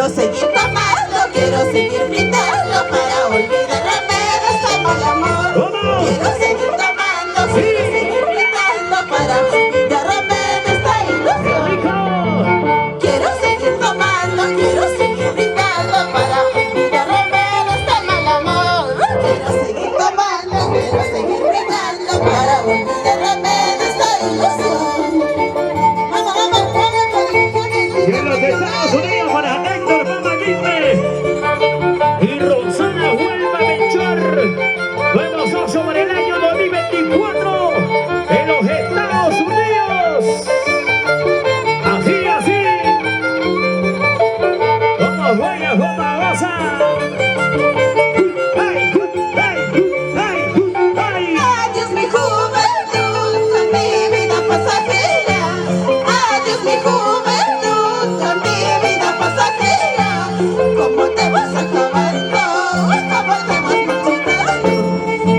Quiero seguir tomando, quiero seguir brindando para olvidarme de ese mal amor. Quiero seguir tomando, quiero seguir brindando para olvidarme de esta ilusión. Quiero seguir tomando, quiero seguir brindando para olvidarme de este mal amor. Quiero seguir tomando, quiero seguir brindando para olvidarme de esta ilusión. Vamos, vamos, Y en los Estados Unidos para Héctor Pamaguite y Rosana Huelva Melchor. Nuevos dos sobre el año 2024 en los Estados Unidos. Así, así. Como juega, como goza. ¡Ay, ay, ay, ay! adiós mi juventud, mi vida pasajera. Adiós mi juventud, mi vida pasajera. ¿Cómo te vas acabando? ¿Cómo te vas marchitando?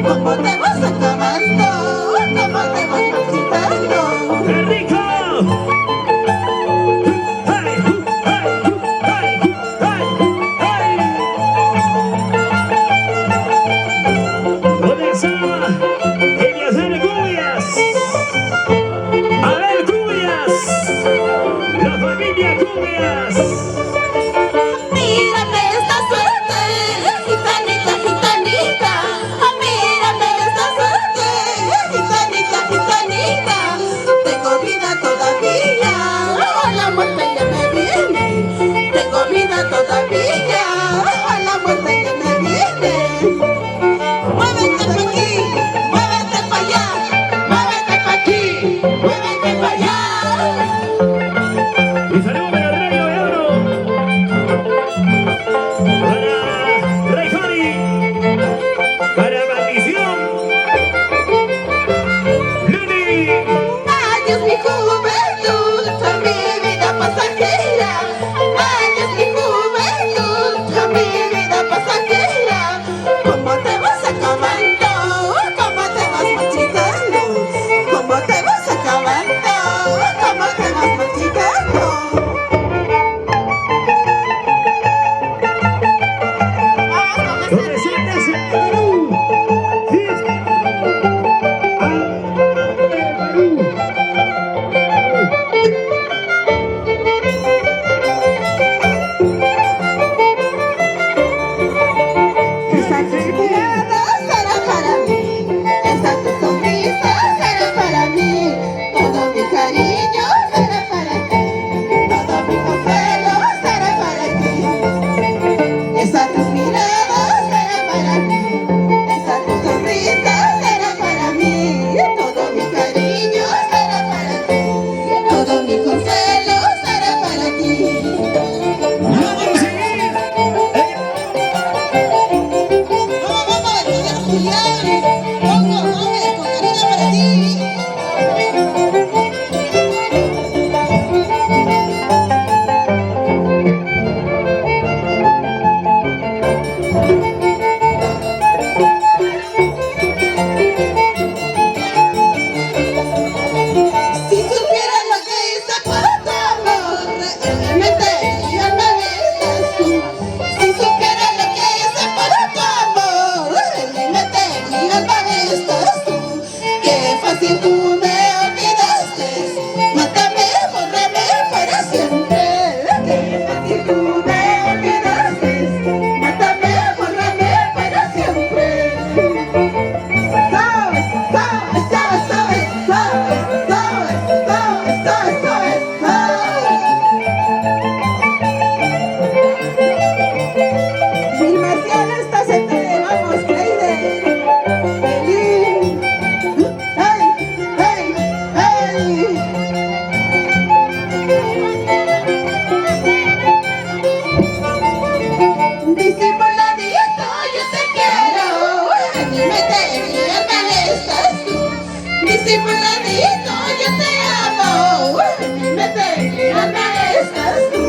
¿Cómo te vas acabando? ¿Cómo te vas marchitando? ¡Qué rico! ¡Ay, ay, ay, ay, ay! ¿Dónde está? Eliezer Cubias. Abel Cubias. La familia Cubias. Mírame esta suerte, gitanita, gitanita. Mírame esta suerte, gitanita, gitanita. Tengo vida todavía, la muerte ya me viene. Tengo vida todavía, la muerte ya me viene. Muévete pa' aquí, muévete pa' allá, muévete pa' aquí, muévete pa' allá. Y saludos para Radio de Oro. Para Rey Jori. Para Maldición. Luni. Adiós mi juventud, mi vida pasajera. Adiós mi juventud, mi vida pasajera. ¿Cómo te vas acabando? ¿Cómo te vas marchitando? ¿Cómo te vas acabando? ¿Cómo te vas marchitando? Vamos con Donde sientes el Perú. Sí. Perú. Esa tu mirada será para mí, esa tu sonrisa será para mí, todo mi cariño será para ti, todo mi consuelo será para ti. Esa tus miradas será para mí, esa tu sonrisa será para mí, todo mi cariño será para ti, todo mi consuelo será para ti. Vamos a seguir. Vamos, vamos, Julián. Vamos, vamos, con cariño para ti. Si supieras lo que hice por tu amor, realmente ya me besas tú. Si supieras lo que hice por tu amor, realmente ya me besas tú. Qué fácil tú me olvidaste, mátame, bórrame para siempre. Qué fácil tú me olvidaste, mátame, bórrame para siempre. Sabes, sabes, sabes, sabes, sabes, sabes, sabes, sabes, sabes, sabes. Mil marcianos, estás entre, vamos, Cleide. Belín. ¡Hey, hey, hey! Disimuladito, yo te quiero. En mi mente y alma estás tú. Disimuladito, yo te amo. En mi mente y alma estás tú.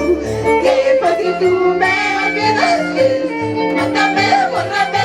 Qué fácil tú me olvidaste. Mátame, bórrame